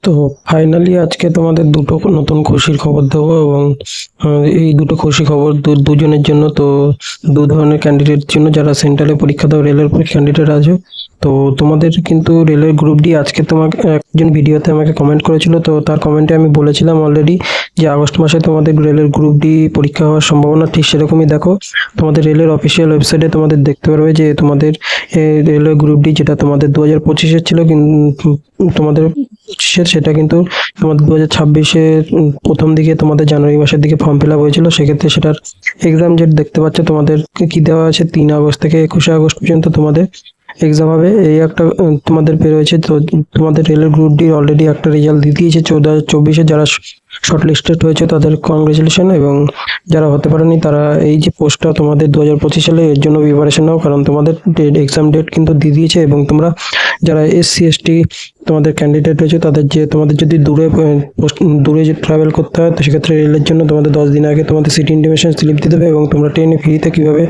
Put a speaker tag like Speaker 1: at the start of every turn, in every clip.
Speaker 1: তো ফাইনালি আজকে তোমাদের দুটো নতুন খুশির খবর দেবো এবং এই দুটো খুশি খবর দুজনের জন্য। তো দু ধরনের ক্যান্ডিডেট জন্য যারা সেন্ট্রালে পরীক্ষা দাও, রেলের ক্যান্ডিডেট আছে। তো তোমাদের কিন্তু রেলের গ্রুপ ডি আজকে তোমাকে একজন ভিডিওতে আমাকে কমেন্ট করেছিল, তো তার কমেন্টে আমি বলেছিলাম অলরেডি যে আগস্ট মাসে তোমাদের রেলের গ্রুপ ডি পরীক্ষা হওয়ার সম্ভাবনা ঠিক সেরকমই। দেখো, তোমাদের রেলের অফিসিয়াল ওয়েবসাইটে তোমাদের দেখতে পারবে যে তোমাদের রেলের গ্রুপ ডি যেটা তোমাদের 2025-এর ছিল, কিন্তু তোমাদের সেটা কিন্তু তোমাদের 2026-এ প্রথম দিকে তোমাদের জানুয়ারি মাসের দিকে ফর্ম ফিল আপ হয়েছিল। সেক্ষেত্রে সেটার এক্সাম ডেট দেখতে পাচ্ছ তোমাদের কি দেওয়া আছে, 3 আগস্ট থেকে 21 আগস্ট পর্যন্ত তোমাদের এক্সাম হবে। এই একটা তোমাদের বেরোয়েছে। তো তোমাদের রেলের গ্রুপ ডি অলরেডি একটা রেজাল্ট দিয়ে দিয়েছে 2024-এ। যারা শর্ট লিস্টেড হয়েছে তাদের কংগ্রেচুলেশন, এবং যারা হতে পারেনি তারা এই যে পোস্টটা তোমাদের 2025 সালে, এর জন্য প্রিপারেশন নাও, কারণ তোমাদের এক্সাম ডেট কিন্তু দিয়ে দিয়েছে। এবং তোমরা যারা SC ST তোমাদের ক্যান্ডিডেট রয়েছে, তোমাদের যদি দূরে যে ট্রাভেল করতে হয়, তো সেক্ষেত্রে রেলের জন্য তোমাদের 10 দিন আগে তোমাদের সিটি ইন্টিমেশন স্লিপ দিতে হবে। এবং তোমরা ট্রেনে ফ্রিতে কীভাবে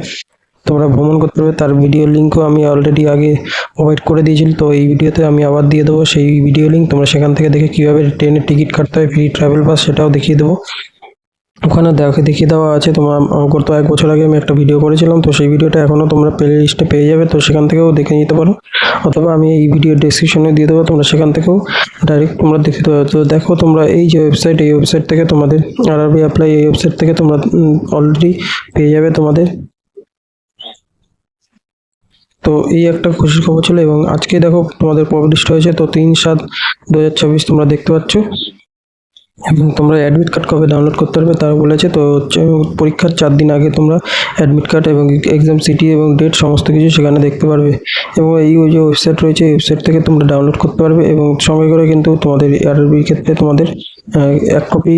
Speaker 1: তোমরা ভ্রমণ করতে পারবে তার ভিডিও লিঙ্কও আমি অলরেডি আগে প্রোভাইড করে দিয়েছিলাম। তো এই ভিডিওতে আমি আবার দিয়ে দেবো সেই ভিডিও লিঙ্ক। তোমরা সেখান থেকে দেখে কীভাবে ট্রেনের টিকিট কাটতে হয়, ফ্রি ট্রাভেল পাস, সেটাও দেখিয়ে দেবো। ওখানে দেখিয়ে দেওয়া আছে। তোমার গত 1 বছর আগে আমি একটা ভিডিও করেছিলাম, তো সেই ভিডিওটা এখনও তোমরা প্লে লিস্টে পেয়ে যাবে, তো সেখান থেকেও দেখে নিতে পারো, অথবা আমি এই ভিডিও ডেসক্রিপশনে দিয়ে দেবো, তোমরা সেখান থেকেও ডাইরেক্ট তোমরা দেখতে পারো। তো দেখো, তোমরা এই যে ওয়েবসাইট, এই ওয়েবসাইট থেকে তোমাদের RRB অ্যাপ্লাই, এই ওয়েবসাইট থেকে তোমরা অলরেডি পেয়ে যাবে তোমাদের। তো এই একটা খুশির খবর ছিল। এবং আজকে দেখো তোমাদের পাবলিশড হয়েছে, তো 3/7/2024 তোমরা দেখতে পাচ্ছ। এবং তোমরা অ্যাডমিট কার্ড কবে ডাউনলোড করতে পারবে তারা বলেছে। তো পরীক্ষার 4 দিন আগে তোমরা অ্যাডমিট কার্ড এবং এক্সাম সিটি এবং ডেট সমস্ত কিছু সেখানে দেখতে পারবে। এবং এই যে ওয়েবসাইট রয়েছে, এই ওয়েবসাইট থেকে তোমরা ডাউনলোড করতে পারবে। এবং সঙ্গে করে কিন্তু তোমাদের RRBর ক্ষেত্রে তোমাদের 1 কপি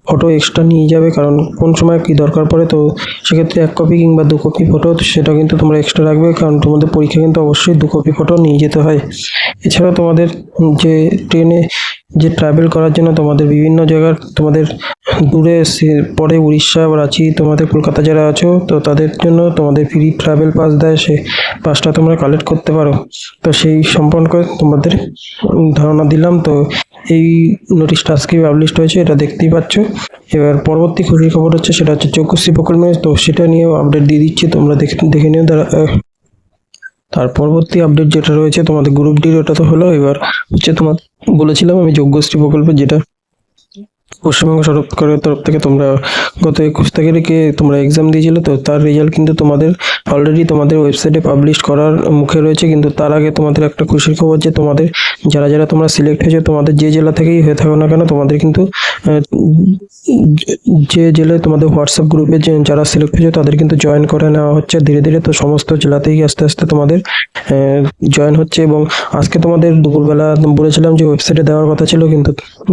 Speaker 1: ফটো এক্সট্রা নিয়ে যাবে, কারণ কোন সময় কি দরকার পড়ে। তো সেক্ষেত্রে 1 কপি কিংবা 2 কপি ফটো, সেটা কিন্তু তোমরা এক্সট্রা রাখবে, কারণ তোমাদের পরীক্ষা কিন্তু অবশ্যই 2 কপি ফটো নিয়ে যেতে হয়। এছাড়াও তোমাদের যে ট্রেনে যে ট্রাভেল করার জন্য তোমাদের বিভিন্ন জায়গার তোমাদের দূরে পরে উড়িষ্যা বা রাঁচি, তোমাদের কলকাতা যারা আছো, তো তাদের জন্য তোমাদের ফ্রি ট্রাভেল পাস দেয়, সে পাসটা তোমরা কালেক্ট করতে পারো। তো সেই সম্পর্কে তোমাদের ধারণা দিলাম। তো এই নোটিশটা আজকে পাবলিশড হয়েছে, এটা দেখতেই পাচ্ছ। এবার পরবর্তী খুশির খবর হচ্ছে, সেটা হচ্ছে যোগ্যশ্রী প্রকল্পে, তো সেটা নিয়েও আপডেট দিয়ে দিচ্ছি, তোমরা দেখে নিও। তার পরবর্তী আপডেট যেটা রয়েছে তোমাদের গ্রুপ ডির, ওটা তো হলো। এবার হচ্ছে তোমার বলেছিলাম আমি যোগ্যশ্রী প্রকল্প, যেটা পশ্চিমবঙ্গ সরকারের তরফ থেকে তোমরা গত 21 তারিখে তোমরা এক্সাম দিয়েছিলে, তো তার রেজাল্ট কিন্তু তোমাদের অলরেডি তোমাদের ওয়েবসাইটে পাবলিশ করার মুখে রয়েছে। কিন্তু তার আগে তোমাদের একটা খুশির খবর, যে তোমাদের যারা তোমরা সিলেক্ট হয়েছে, তোমাদের যে জেলা থেকেই হয়ে থাকো না কেন, তোমাদের কিন্তু যে জেলায় তোমাদের হোয়াটসঅ্যাপ গ্রুপে যারা সিলেক্ট হয়েছে তাদের কিন্তু জয়েন করে নেওয়া হচ্ছে ধীরে ধীরে। তো সমস্ত জেলাতেই আস্তে আস্তে তোমাদের জয়েন হচ্ছে। এবং আজকে তোমাদের দুপুরবেলা বলেছিলাম যে ওয়েবসাইটে দেওয়ার কথা ছিল, কিন্তু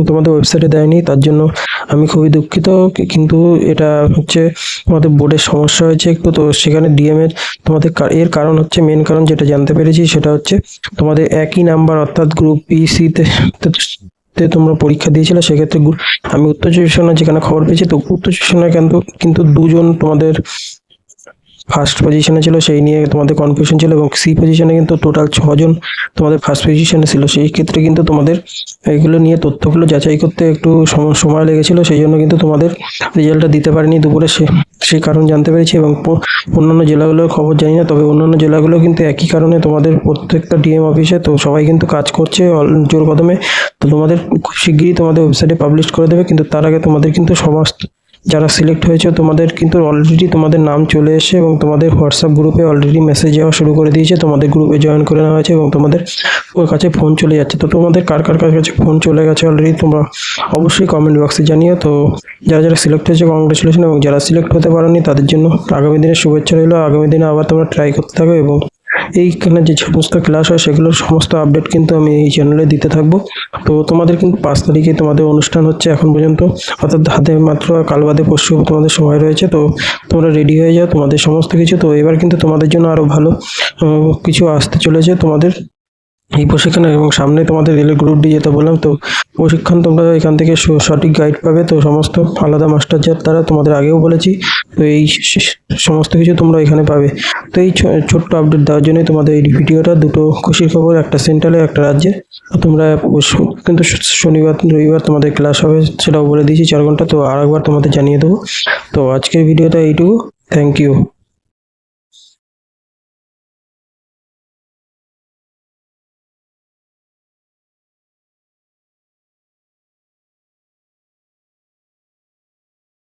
Speaker 1: তোমাদের ওয়েবসাইটে দেয়নি, তার জন্য আমি খুবই দুঃখিত। কিন্তু এটা হচ্ছে তোমাদের বোর্ডের সমস্যা হয়েছে একটু। তো সেখানে ডিএম এর তোমাদের এর কারণ হচ্ছে, মেন কারণ যেটা জানতে পেরেছি সেটা হচ্ছে তোমাদের একই নাম্বার, অর্থাৎ গ্রুপ BC-তে তোমরা পরীক্ষা দিয়েছিলে। সেক্ষেত্রে আমি উত্তর চব্বিশ পরগনা যেখানে খবর পেয়েছি, তো উত্তর চব্বিশ পরগনা কিন্তু 2জন তোমাদের ফার্স্ট পজিশনে ছিল, সেই নিয়ে তোমাদের কনফিউশন ছিল। এবং C পজিশনে কিন্তু টোটাল 6জন তোমাদের ফার্স্ট পজিশনে ছিল। সেই ক্ষেত্রে কিন্তু তোমাদের এইগুলো নিয়ে তথ্যগুলো যাচাই করতে একটু সময় লেগেছিল, সেই জন্য কিন্তু তোমাদের রেজাল্টটা দিতে পারেনি দুপুরে, সেই কারণ জানতে পেরেছি। এবং অন্যান্য জেলাগুলোর খবর জানি না, তবে অন্যান্য জেলাগুলো কিন্তু একই কারণে তোমাদের প্রত্যেকটা ডিএম অফিসে তো সবাই কিন্তু কাজ করছে জোর কদমে। তো তোমাদের খুব শিগগিরই তোমাদের ওয়েবসাইটে পাবলিশ করে দেবে। কিন্তু তার আগে তোমাদের কিন্তু সমস্ত যারা সিলেক্ট হয়েছে তোমাদের কিন্তু অলরেডি তোমাদের নাম চলে এসে, এবং তোমাদের হোয়াটসঅ্যাপ গ্রুপে অলরেডি মেসেজ যাওয়া শুরু করে দিয়েছে, তোমাদের গ্রুপে জয়েন করে নেওয়া হয়েছে, এবং তোমাদের কাছে ফোন চলে যাচ্ছে। তো তোমাদের কার কাছে ফোন চলে গেছে অলরেডি তোমরা অবশ্যই কমেন্ট বক্সে জানিও। তো যারা সিলেক্ট হয়েছে কংগ্রেচুলেশন, এবং যারা সিলেক্ট হতে পারোনি তাদের জন্য আগামী দিনে শুভেচ্ছা রইল। আগামী দিনে আবার তোমরা ট্রাই করতে থাকো, এবং এইখানে যে সমস্ত ক্লাস হয় সেগুলোর সমস্ত আপডেট কিন্তু আমি এই চ্যানেলে দিতে থাকবো। তো তোমাদের কিন্তু 5 তারিখে তোমাদের অনুষ্ঠান হচ্ছে এখন পর্যন্ত, অর্থাৎ হাতে মাত্র কাল বাদে পরশু তোমাদের সময় রয়েছে। তো তোমরা রেডি হয়ে যাও তোমাদের সমস্ত কিছু। তো এবার কিন্তু তোমাদের জন্য আরও ভালো কিছু আসতে চলেছে তোমাদের এই প্রশিক্ষণ এবং সামনে তোমাদের রেলের গ্রুপ ডি যেটা বললাম, তো প্রশিক্ষণ তোমরা এখান থেকে সঠিক গাইড পাবে, তো সমস্ত আলাদা মাস্টার যার তারা তোমাদের আগেও বলেছি, তো এই সমস্ত কিছু তোমরা এখানে পাবে। তো এই ছোট্ট আপডেট দেওয়ার জন্যই তোমাদের এই ভিডিওটা, দুটো খুশির খবর, একটা সেন্ট্রালে একটা রাজ্যে। তো তোমরা কিন্তু শনিবার রবিবার তোমাদের ক্লাস হবে, সেটাও বলে দিয়েছি 4 ঘন্টা, তো আরেকবার তোমাদের জানিয়ে দেবো। তো আজকের ভিডিওটা এইটুকু, থ্যাংক ইউ।